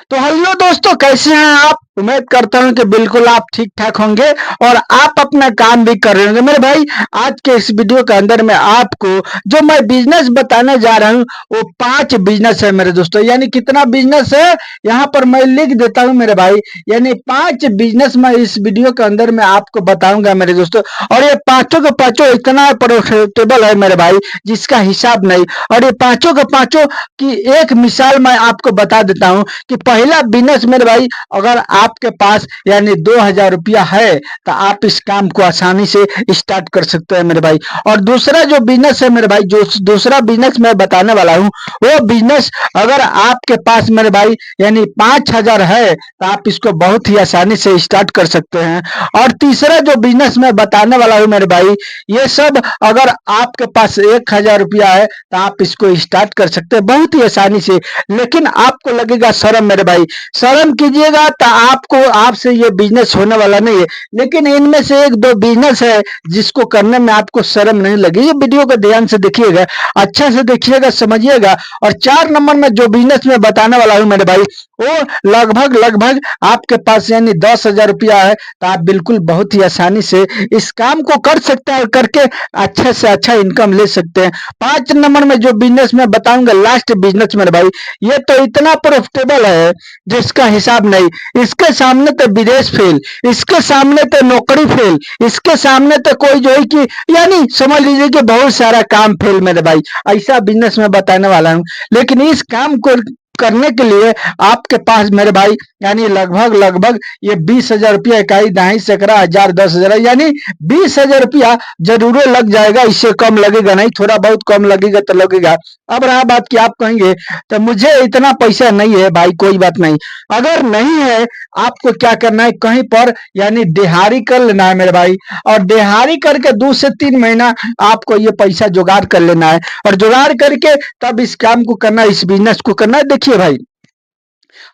तो हेलो दोस्तों, कैसे हैं आप? उम्मीद करता हूं कि बिल्कुल आप ठीक ठाक होंगे और आप अपना काम भी कर रहे होंगे। मेरे भाई, आज के इस वीडियो के अंदर मैं आपको जो मैं बिजनेस बताने जा रहा हूं वो 5 बिजनेस है मेरे दोस्तों। यानी कितना बिजनेस है यहाँ पर मैं लिख देता हूं मेरे भाई। यानी 5 बिजनेस मैं इस वीडियो के अंदर मैं आपको बताऊंगा मेरे दोस्तों। और ये पांचों के पांचों इतना प्रॉफिटेबल है मेरे भाई, जिसका हिसाब नहीं। और ये पांचों के पांचों की एक मिसाल मैं आपको बता देता हूं कि पहला बिजनेस मेरे भाई, अगर आपके पास यानी 2,000 रुपया है तो आप इस काम को आसानी से स्टार्ट कर सकते हैं मेरे भाई। और दूसरा जो बिजनेस है मेरे भाई, जो दूसरा बिजनेस मैं बताने वाला हूँ, वो बिजनेस अगर आपके पास मेरे भाई यानी 5,000 है तो आप इसको बहुत ही आसानी से स्टार्ट कर सकते हैं। और तीसरा जो बिजनेस मैं बताने वाला हूँ मेरे भाई, ये सब अगर आपके पास 1,000 रुपया है तो आप इसको स्टार्ट कर सकते हैं बहुत ही आसानी से। लेकिन आपको लगेगा शर्म मेरे भाई, शर्म कीजिएगा तो आपको आपसे ये बिजनेस होने वाला नहीं है। लेकिन इनमें से एक दो बिजनेस है जिसको करने में आपको शर्म नहीं लगी। ये वीडियो को ध्यान से देखिएगा, अच्छा से देखिएगा, समझिएगा। और 4 नंबर में जो बिजनेस में बताने वाला हूँ मेरे भाई, वो लगभग लगभग आपके पास यानी 10,000 रुपया है तो आप बिल्कुल बहुत ही आसानी से इस काम को कर सकते हैं और करके अच्छा से अच्छा इनकम ले सकते हैं। 5 नंबर में जो बिजनेस मैं बताऊंगा, लास्ट बिजनेस मेरे भाई, ये तो इतना प्रॉफिटेबल है जिसका हिसाब नहीं। इसके सामने तो विदेश फेल, इसके सामने तो नौकरी फेल, इसके सामने तो कोई जो है कि यानी समझ लीजिए कि बहुत सारा काम फेल मेरे भाई। ऐसा बिजनेस मैं बताने वाला हूँ। लेकिन इस काम को करने के लिए आपके पास मेरे भाई यानी लगभग लगभग ये 20,000 रुपया, इकाई दहाई सैकड़ा हजार 10,000 यानी 20,000 रुपया जरूर लग जाएगा। इससे कम लगेगा नहीं, थोड़ा बहुत कम लगेगा तो लगेगा। अब रहा बात कि आप कहेंगे तो मुझे इतना पैसा नहीं है भाई, कोई बात नहीं। अगर नहीं है, आपको क्या करना है, कहीं पर यानी दिहाड़ी कर लेना है मेरे भाई। और दिहाड़ी करके 2 से 3 महीना आपको ये पैसा जुगाड़ कर लेना है। और जुगाड़ करके तब इस काम को करना, इस बिजनेस को करना है। देखिए भाई,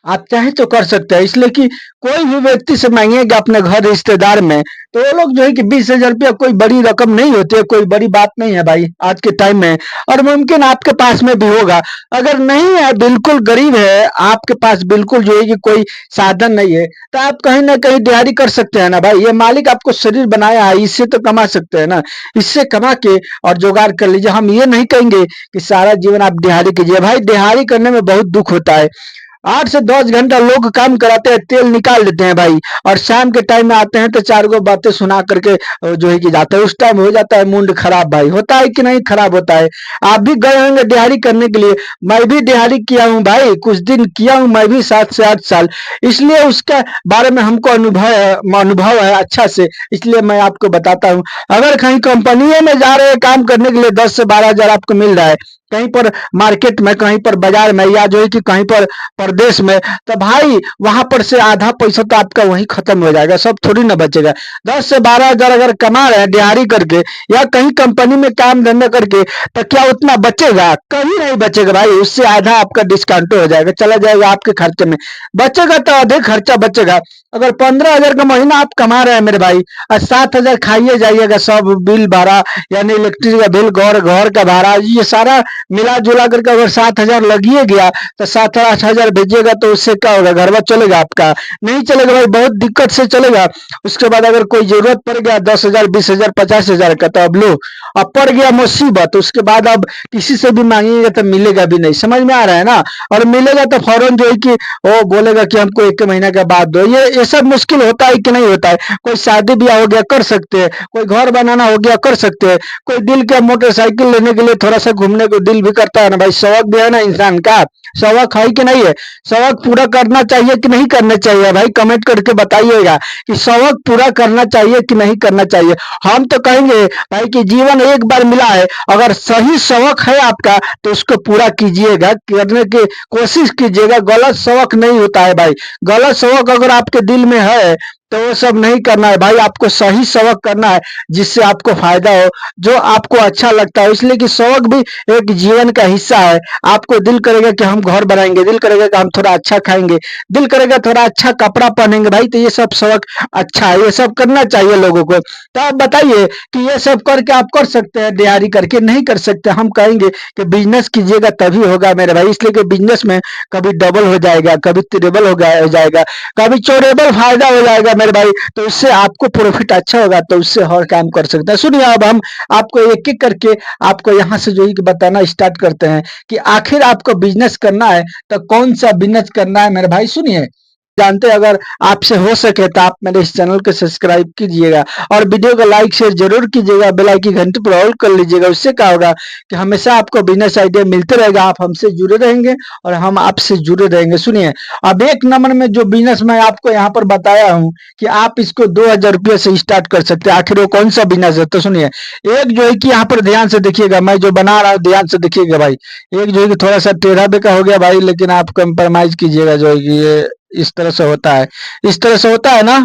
आप चाहे तो कर सकते हैं, इसलिए कि कोई भी व्यक्ति से मांगेगा अपने घर रिश्तेदार में तो वो लोग जो है कि 20,000 रुपया कोई बड़ी रकम नहीं होती है, कोई बड़ी बात नहीं है भाई आज के टाइम में। और मुमकिन आपके पास में भी होगा। अगर नहीं है, बिल्कुल गरीब है, आपके पास बिल्कुल जो है कि कोई साधन नहीं है, तो आप कहीं ना कहीं दिहाड़ी कर सकते हैं ना भाई। ये मालिक आपको शरीर बनाया है, इससे तो कमा सकते हैं ना। इससे कमा के और जुगाड़ कर लीजिए। हम ये नहीं कहेंगे कि सारा जीवन आप दिहाड़ी कीजिए भाई, दिहाड़ी करने में बहुत दुख होता है। 8 से 10 घंटा लोग काम कराते हैं, तेल निकाल देते हैं भाई। और शाम के टाइम में आते हैं तो 4 गो बातें सुना करके जो है कि जाते हैं। उस टाइम हो जाता है मूड खराब भाई, होता है कि नहीं, खराब होता है। आप भी गए होंगे दिहाड़ी करने के लिए, मैं भी दिहाड़ी किया हूँ भाई, कुछ दिन किया हूँ मैं भी, 7 से 8 साल। इसलिए उसके बारे में हमको अनुभव है अच्छा से, इसलिए मैं आपको बताता हूँ। अगर कहीं कंपनी में जा रहे हैं काम करने के लिए, 10 से 12 हजार आपको मिल रहा है कहीं पर मार्केट में, कहीं पर बाजार में, या जो है कि कहीं पर प्रदेश में, तो भाई वहां पर से आधा पैसा तो आपका वहीं खत्म हो जाएगा, सब थोड़ी ना बचेगा। 10 से 12 हजार अगर कमा रहे हैं दिहाड़ी करके या कहीं कंपनी में काम धंधा करके, तो क्या उतना बचेगा? कहीं नहीं बचेगा भाई। उससे आधा आपका डिस्काउंट हो जाएगा, चला जाएगा आपके खर्चे में। बचेगा तो अधिक खर्चा बचेगा। अगर 15 हजार का महीना आप कमा रहे हैं मेरे भाई, और 7 हजार खाइए जाइएगा, सब बिल भाड़ा यानी इलेक्ट्रिक का बिल, घर घर का भाड़ा, ये सारा मिला जुला करके अगर 7 हजार लगिए गया तो 7 8 हजार भेजिएगा तो उससे क्या होगा? घर बार चलेगा आपका? नहीं चलेगा भाई, बहुत दिक्कत से चलेगा। उसके बाद अगर कोई जरूरत पड़ गया 10 हजार 20 हजार 50 हजार का, तो अब लो, अब पड़ गया मुसीबत, उसके बाद अब किसी से भी मांगिएगा तो मिलेगा भी नहीं। समझ में आ रहा है ना? और मिलेगा तो फौरन जो है कि वो बोलेगा कि हमको 1 महीना के बाद दो। ये सब मुश्किल होता है कि नहीं होता है? कोई शादी ब्याह हो गया कर सकते हैं, कोई घर बनाना हो गया कर सकते हैं, कोई दिल का मोटरसाइकिल लेने के लिए थोड़ा सा घूमने को दिल भी करता है ना भाई। शौक भी है ना इंसान का, शौक है कि नहीं है? शौक पूरा करना चाहिए कि नहीं करना चाहिए भाई? कमेंट करके बताइएगा कि शौक पूरा करना चाहिए कि नहीं करना चाहिए। हम तो कहेंगे भाई कि जीवन एक बार मिला है, अगर सही शौक है आपका तो उसको पूरा कीजिएगा, करने की कोशिश कीजिएगा। गलत शौक नहीं होता है भाई। गलत शौक अगर आपके दिल में है तो वो सब नहीं करना है भाई, आपको सही सबक करना है जिससे आपको फायदा हो, जो आपको अच्छा लगता है। इसलिए कि सबक भी एक जीवन का हिस्सा है। आपको दिल करेगा कि हम घर बनाएंगे, दिल करेगा कि हम थोड़ा अच्छा खाएंगे, दिल करेगा थोड़ा अच्छा कपड़ा पहनेंगे भाई, तो ये सब सबक अच्छा है, ये सब करना चाहिए लोगों को। तो आप बताइए कि ये सब करके आप कर सकते हैं दिहाड़ी करके? नहीं कर सकते। हम कहेंगे कि बिजनेस कीजिएगा तभी होगा मेरे भाई, इसलिए कि बिजनेस में कभी डबल हो जाएगा, कभी ट्रिबल हो जाएगा, कभी चौड़ेबल फायदा हो जाएगा मेरे भाई। तो उससे आपको प्रॉफिट अच्छा होगा, तो उससे हर काम कर सकते हैं। सुनिए, अब हम आपको एक एक करके आपको यहाँ से जो है कि बताना स्टार्ट करते हैं कि आखिर आपको बिजनेस करना है तो कौन सा बिजनेस करना है मेरे भाई। सुनिए, जानते हैं, अगर आपसे हो सके तो आप मेरे इस चैनल को सब्सक्राइब कीजिएगा और वीडियो को लाइक शेयर जरूर कीजिएगा, बेल आइकन की घंटी पर ऑल कर लीजिएगा। उससे क्या होगा कि हमेशा आपको बिजनेस आइडिया मिलते रहेगा, आप हमसे जुड़े रहेंगे और हम आपसे जुड़े रहेंगे। सुनिए, अब एक नंबर में जो बिजनेस मैं आपको यहाँ पर बताया हूँ कि आप इसको 2,000 रुपये से स्टार्ट कर सकते हैं। आखिर वो कौन सा बिजनेस है? तो सुनिए, एक जो है कि यहाँ पर ध्यान से देखिएगा, मैं जो बना रहा हूँ ध्यान से देखिएगा भाई। एक जो है कि थोड़ा सा टेढ़ा बेका हो गया भाई, लेकिन आप कंप्रोमाइज कीजिएगा, जो है कि ये इस तरह से होता है, इस तरह से होता है ना।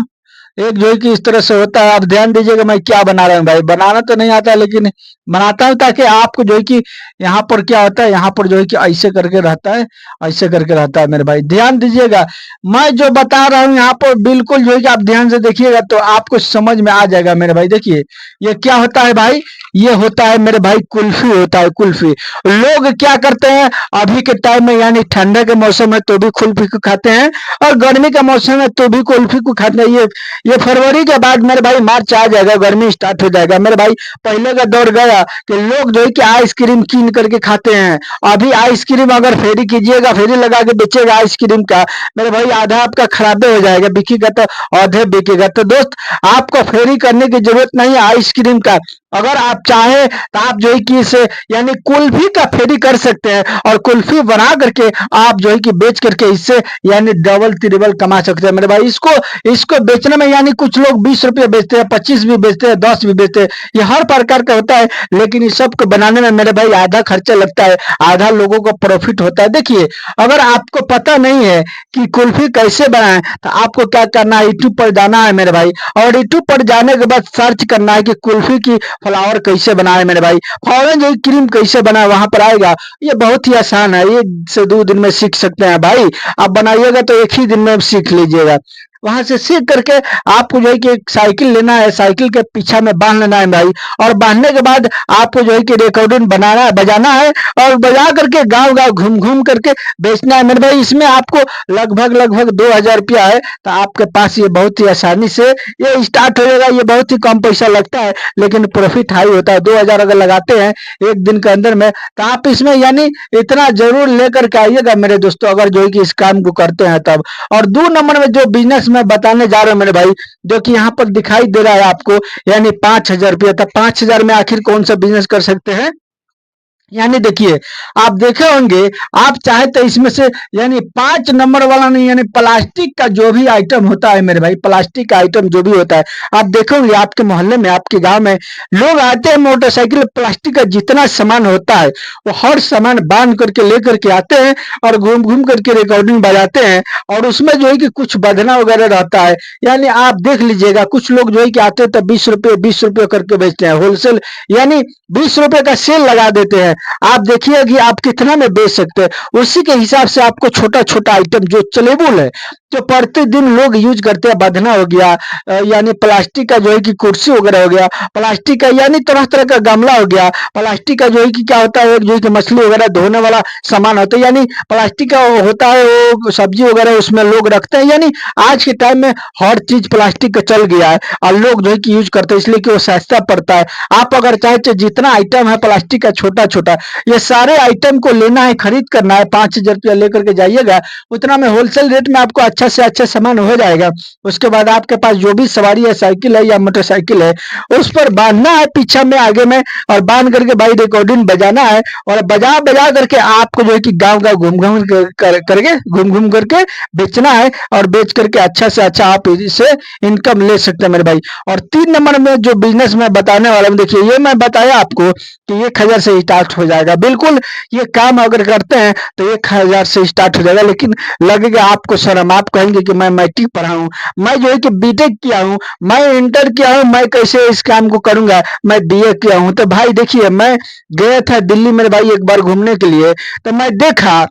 एक जो है कि इस तरह से होता है। आप ध्यान दीजिएगा मैं क्या बना रहा हूँ भाई, बनाना तो नहीं आता लेकिन बनाता हूँ ताकि आपको जो है कि यहाँ पर क्या होता है, यहाँ पर जो है कि ऐसे करके रहता है, ऐसे करके रहता है मेरे भाई। ध्यान दीजिएगा, मैं जो बता रहा हूँ यहाँ पर बिल्कुल जो है कि आप ध्यान से देखिएगा तो आपको समझ में आ जाएगा मेरे भाई। देखिए, ये क्या होता है भाई, ये होता है मेरे भाई कुल्फी होता है, कुल्फी। लोग क्या करते हैं अभी के टाइम में, यानी ठंडे के मौसम में तो भी कुल्फी को खाते हैं और गर्मी का मौसम में तो भी कुल्फी को खाते हैं। ये फरवरी के बाद मेरे भाई मार्च आ जाएगा, गर्मी स्टार्ट हो जाएगा मेरे भाई। पहले का दौर गया कि लोग जो है कि आइसक्रीम कीन करके खाते हैं। अभी आइसक्रीम अगर फेरी कीजिएगा, फेरी लगा के बेचेगा आइसक्रीम का, मेरे भाई आधा आपका खराबे हो जाएगा, बिकेगा तो आधे बिकेगा। तो दोस्त, आपको फेरी करने की जरूरत नहीं है आइसक्रीम का। अगर आप चाहे तो आप जो है कि इसे यानी कुल्फी का फेरी कर सकते हैं और कुल्फी बना करके आप जो है कि बेच करके इससे यानी डबल ट्रिबल कमा सकते हैं मेरे भाई। इसको इसको बेचने में यानी कुछ लोग 20 रुपये बेचते हैं, 25 भी बेचते हैं, 10 भी बेचते हैं, ये हर प्रकार का होता है। लेकिन इस सब को बनाने में मेरे भाई आधा खर्चा लगता है, आधा लोगों को प्रॉफिट होता है। देखिए, अगर आपको पता नहीं है कि कुल्फी कैसे बनाएं तो आपको क्या करना है, यूट्यूब पर जाना है मेरे भाई, और यूट्यूब पर जाने के बाद सर्च करना है कि कुल्फी की फ्लावर कैसे बनाए मेरे भाई, फौरन जो क्रीम कैसे बनाए वहां पर आएगा। ये बहुत ही आसान है, 1 से 2 दिन में सीख सकते हैं भाई। आप बनाइएगा तो एक ही दिन में सीख लीजिएगा। वहां से सीख करके आपको जो है कि एक साइकिल लेना है, साइकिल के पीछा में बांध लेना है भाई, और बांधने के बाद आपको जो है कि रिकॉर्डिंग बनाना है, बजाना है, और बजा करके गांव गांव घूम घूम करके बेचना है मेरे भाई। इसमें आपको लगभग लगभग 2,000 रुपया है, तो आपके पास ये बहुत ही आसानी से ये स्टार्ट हो जाएगा। ये बहुत ही कम पैसा लगता है लेकिन प्रॉफिट हाई होता है। 2,000 अगर लगाते हैं एक दिन के अंदर में, तो आप इसमें यानी इतना जरूर लेकर के आइएगा मेरे दोस्तों, अगर जो है कि इस काम को करते हैं तब। और 2 नंबर में जो बिजनेस मैं बताने जा रहा हूं मेरे भाई, जो कि यहाँ पर दिखाई दे रहा है आपको, यानी 5,000 रुपया था। 5,000 में आखिर कौन सा बिजनेस कर सकते हैं? यानी देखिए, आप देखे होंगे, आप चाहे तो इसमें से यानी 5 नंबर वाला नहीं, यानी प्लास्टिक का जो भी आइटम होता है मेरे भाई, प्लास्टिक का आइटम जो भी होता है, आप देखोगे आपके मोहल्ले में, आपके गांव में लोग आते हैं मोटरसाइकिल, प्लास्टिक का जितना सामान होता है वो हर सामान बांध करके लेकर के आते हैं और घूम घूम करके रिकॉर्डिंग बजाते हैं। और उसमें जो है कि कुछ बदना वगैरह रहता है, यानी आप देख लीजिएगा, कुछ लोग जो है कि आते हैं तो 20 रुपये 20 रुपये करके बेचते हैं होलसेल, यानी 20 रुपये का सेल लगा देते हैं। आप देखिए कि आप कितना में बेच सकते हैं, उसी के हिसाब से आपको छोटा छोटा आइटम जो चलेबल है, जो प्रतिदिन लोग यूज करते हैं, बंधना हो गया, यानी प्लास्टिक का जो है कि कुर्सी वगैरह हो गया, प्लास्टिक का यानी तरह तरह का गमला हो गया, प्लास्टिक का जो है कि क्या होता है, जो है कि मछली वगैरह धोने वाला सामान होता है, यानी प्लास्टिक का होता है, वो सब्जी वगैरह उसमें लोग रखते हैं। यानी आज के टाइम में हर चीज प्लास्टिक का चल गया है और लोग जो है कि यूज करते हैं, इसलिए कि वो सस्ता पड़ता है। आप अगर चाहे तो जितना आइटम है प्लास्टिक का छोटा छोटा, ये सारे आइटम को लेना है, खरीद करना है, 5,000 रुपया लेकर के जाइएगा, उतना में होलसेल रेट में आपको अच्छा से अच्छा सामान हो जाएगा। उसके बाद आपके पास जो भी सवारी है, साइकिल है या मोटरसाइकिल है, उस पर बांधना है पीछे में आगे में, और बांध करके भाई रिकॉर्डिंग बजाना है, और बजा बजा करके आपको जो है कि गाँव गाँव घूम घूम करके घूम घूम करके बेचना है, और बेच करके अच्छा से अच्छा आप इससे इनकम ले सकते हैं मेरे भाई। और 3 नंबर में जो बिजनेस मैं बताने वाला हूँ, देखिए, ये मैं बताया आपको कि 1,000 से स्टार्ट हो जाएगा। बिल्कुल ये काम अगर करते हैं तो 1000 से स्टार्ट हो जाएगा, लेकिन लगेगा आपको शर्म। आप कहेंगे कि मैं मैट्रिक पढ़ा हूँ, मैं जो है कि बीटेक किया हूँ, मैं इंटर किया हूँ, मैं कैसे इस काम को करूंगा, मैं बीए किया हूँ। तो भाई देखिए, मैं गया था दिल्ली मेरे भाई एक बार घूमने के लिए, तो मैं देखा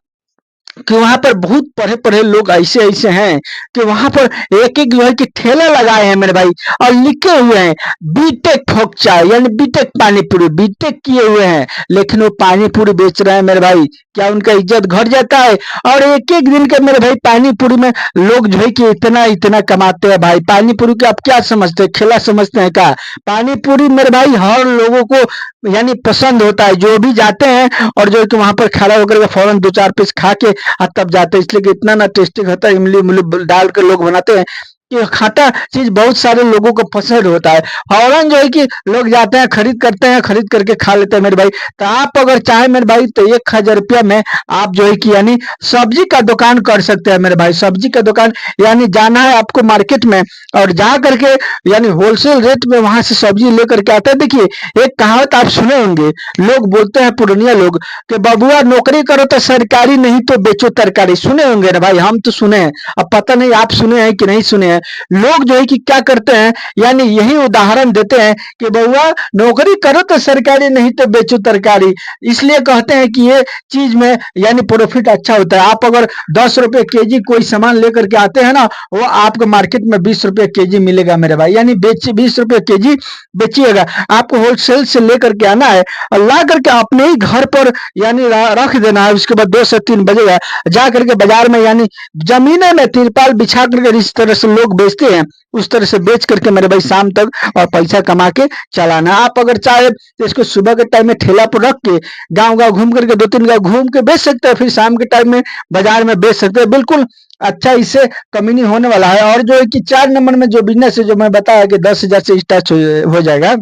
कि वहां पर बहुत पढ़े पढ़े लोग ऐसे ऐसे हैं कि वहां पर एक एक जो है कि ठेला लगाए हैं मेरे भाई, और लिखे हुए हैं बीटेक ठोक चाय, यानी बीटेक पानी पूरी, बीटेक किए हुए हैं, लेकिन वो पानी पूरी बेच रहे हैं मेरे भाई। क्या उनका इज्जत घट जाता है? और एक एक दिन के मेरे भाई पानी पूरी में लोग जो है कि इतना इतना कमाते हैं भाई। पानी पूरी के आप क्या समझते हैं, खेला समझते हैं क्या? पानी पूरी मेरे भाई हर लोगों को यानी पसंद होता है, जो भी जाते हैं और जो है कि वहां पर खड़ा होकर के फौरन दो चार पीस खा के तब जाते हैं, इसलिए कि इतना ना टेस्टी होता है, इमली उमली डाल के लोग बनाते हैं कि खाता चीज बहुत सारे लोगों को पसंद होता है। फौरन जो है कि लोग जाते हैं, खरीद करते हैं, खरीद करके खा लेते हैं मेरे भाई। तो आप अगर चाहे मेरे भाई तो 1000 रुपया में आप जो है कि यानी सब्जी का दुकान कर सकते हैं मेरे भाई। सब्जी का दुकान यानी जाना है आपको मार्केट में, और जा करके यानी होलसेल रेट में वहां से सब्जी लेकर के आते हैं। देखिए, एक कहावत आप सुने होंगे, लोग बोलते हैं पुरानिया लोग कि बबुआ नौकरी करो तो सरकारी, नहीं तो बेचो तरकारी। सुने होंगे ना भाई, हम तो सुने हैं, अब पता नहीं आप सुने हैं कि नहीं सुने हैं। लोग जो है कि क्या करते हैं, यानी यही उदाहरण देते हैं कि बबुआ नौकरी करो तो सरकारी, नहीं तो बेचो तरकारी। इसलिए कहते हैं कि ये चीज में यानी प्रॉफिट अच्छा होता है। आप अगर 10 रुपए केजी कोई सामान लेकर के आते हैं ना, वो आपको मार्केट में 20 रुपए केजी मिलेगा मेरे भाई, यानी 20 रुपए केजी बेचिएगा। आपको होलसेल से लेकर के आना है और ला करके अपने ही घर पर यानी रख देना है। उसके बाद 2 से 3 बजेगा, जा करके बाजार में यानी जमीने में तिरपाल बिछा करके इस तरह से लोग बेचते हैं, उस तरह से बेच करके मेरे भाई शाम तक और पैसा कमा के चलाना। आप अगर चाहे तो इसको सुबह के टाइम में ठेला पर रख के गांव गांव घूम करके 2-3 गांव घूम के बेच सकते हैं, फिर शाम के टाइम में बाजार में बेच सकते हैं। बिल्कुल अच्छा, इससे कमी नहीं होने वाला है। और जो है कि 4 नंबर में जो बिजनेस है, जो मैं बताया कि 10,000 से स्टार्ट हो जाएगा।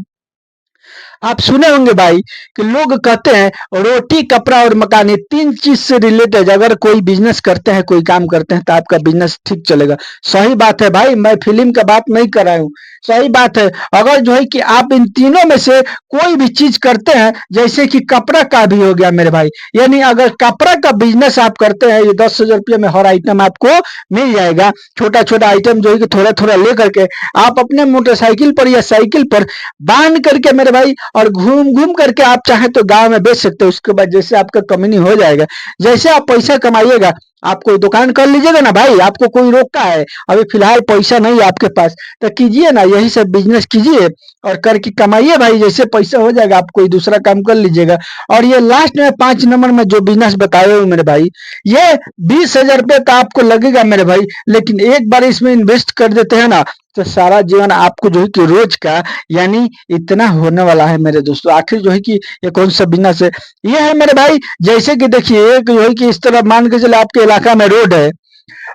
आप सुने होंगे भाई कि लोग कहते हैं रोटी कपड़ा और मकान, ये 3 चीज से रिलेटेड अगर कोई बिजनेस करते हैं, कोई काम करते हैं तो आपका बिजनेस ठीक चलेगा। सही बात है भाई, मैं फिल्म का बात नहीं कर रहा हूँ, सही बात है। अगर जो है कि आप इन तीनों में से कोई भी चीज करते हैं, जैसे कि कपड़ा का भी हो गया मेरे भाई, यानी अगर कपड़ा का बिजनेस आप करते हैं, ये 10,000 रुपये में हर आइटम आपको मिल जाएगा। छोटा छोटा आइटम जो है कि थोड़ा थोड़ा ले करके आप अपने मोटरसाइकिल पर या साइकिल पर बांध करके मेरे भाई, और घूम घूम करके आप चाहे तो गांव में बेच सकते हो। उसके बाद जैसे आपका कमीनी हो जाएगा, जैसे आप पैसा कमाइएगा, आप कोई दुकान कर लीजिएगा ना भाई, आपको कोई रोका है, अभी फिलहाल पैसा नहीं है आपके पास, तो कीजिए ना, यही सब बिजनेस कीजिए और करके कमाइए भाई। जैसे पैसा हो जाएगा आप कोई दूसरा काम कर लीजिएगा। और ये लास्ट में 5 नंबर में जो बिजनेस बताए हुए मेरे भाई, ये 20,000 रुपये का आपको लगेगा मेरे भाई, लेकिन एक बार इसमें इन्वेस्ट कर देते हैं ना, तो सारा जीवन आपको जो है कि रोज का यानी इतना होने वाला है मेरे दोस्तों। आखिर जो है कि ये कौन सा बिजनेस है, ये है मेरे भाई, जैसे कि देखिए एक जो है कि इस तरह मान के चले आपके इलाका में रोड है,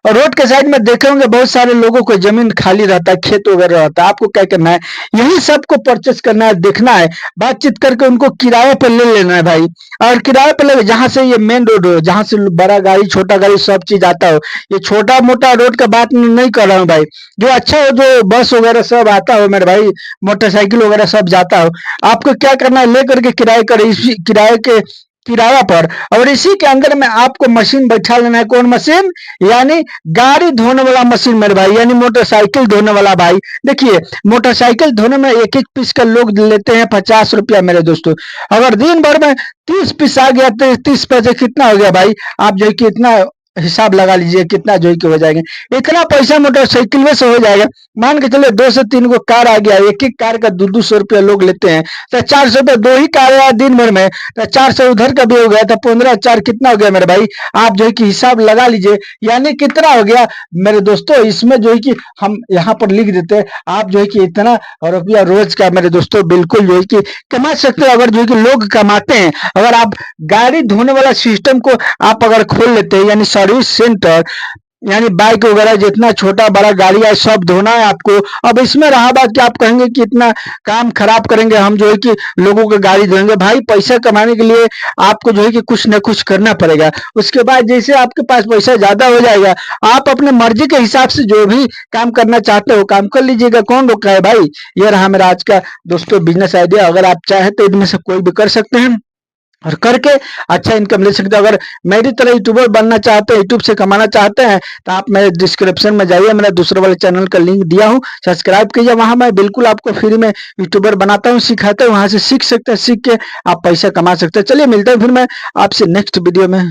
और रोड के साइड में देखे होंगे बहुत सारे लोगों को जमीन खाली रहता है, खेत वगैरह रहता है। आपको क्या करना है, यही सबको परचेस करना है, देखना है, बातचीत करके उनको किराए पर ले लेना है भाई। और किराए पर ले, जहां से ये मेन रोड हो, जहां से बड़ा गाड़ी छोटा गाड़ी सब चीज आता हो, ये छोटा मोटा रोड का बात नहीं कर रहा हूँ भाई, जो अच्छा हो, जो बस वगैरह सब आता हो मेरे भाई, मोटरसाइकिल वगैरह सब जाता हो, आपको क्या करना है, लेकर के किराए कर, इसी किराए के किराया पर, और इसी के अंदर में आपको मशीन बैठा लेना है। कौन मशीन? यानी गाड़ी धोने वाला मशीन मेरे भाई, यानी मोटरसाइकिल धोने वाला भाई। देखिए, मोटरसाइकिल धोने में एक एक पीस का लोग लेते हैं 50 रुपया मेरे दोस्तों। अगर दिन भर में 30 पीस आ गया तो 30 पैसे कितना हो गया भाई, आप जो है कि इतना हिसाब लगा लीजिए कितना जो है कि हो जाएंगे। इतना पैसा मोटरसाइकिल में से हो जाएगा। मान के चले 2 से 3 गो कार आ गया, एक एक कार का 200-200 रुपया लोग लेते हैं, तो 400 रुपये, 2 ही कार आया दिन भर में, तो 400 उधर का भी हो गया, तो 15 4 कितना हो गया मेरे भाई, आप जो है कि हिसाब लगा लीजिए, यानी कितना हो गया मेरे दोस्तों। इसमें जो है कि हम यहाँ पर लिख देते हैं, आप जो है कि इतना रुपया रोज का मेरे दोस्तों बिल्कुल जो है कि कमा सकते हो। अगर जो है कि लोग कमाते हैं, अगर आप गाड़ी धोने वाला सिस्टम को आप अगर खोल लेते हैं, यानी सर्विस सेंटर, यानी बाइक वगैरह जितना छोटा बड़ा गाड़ी है सब धोना है आपको। अब इसमें रहा बात कि आप कहेंगे कि इतना काम खराब करेंगे हम, जो है कि लोगों की गाड़ी धोएंगे। भाई पैसा कमाने के लिए आपको जो है कि कुछ ना कुछ करना पड़ेगा। उसके बाद जैसे आपके पास पैसा ज्यादा हो जाएगा, आप अपने मर्जी के हिसाब से जो भी काम करना चाहते हो काम कर लीजिएगा, कौन रोका है भाई। ये रहा मेरा आज का दोस्तों बिजनेस आइडिया। अगर आप चाहे तो इनमें से कोई भी कर सकते हैं। और करके अच्छा इनकम ले सकते हो। अगर मेरी तरह यूट्यूबर बनना चाहते हैं, यूट्यूब से कमाना चाहते हैं, तो आप मेरे डिस्क्रिप्शन में जाइए, मेरा दूसरे वाले चैनल का लिंक दिया हूँ, सब्सक्राइब कीजिए। वहां मैं बिल्कुल आपको फ्री में यूट्यूबर बनाता हूँ, सिखाता हूँ, वहां से सीख सकते हैं, सीख के आप पैसा कमा सकते हैं। चलिए मिलते हैं फिर मैं आपसे नेक्स्ट वीडियो में।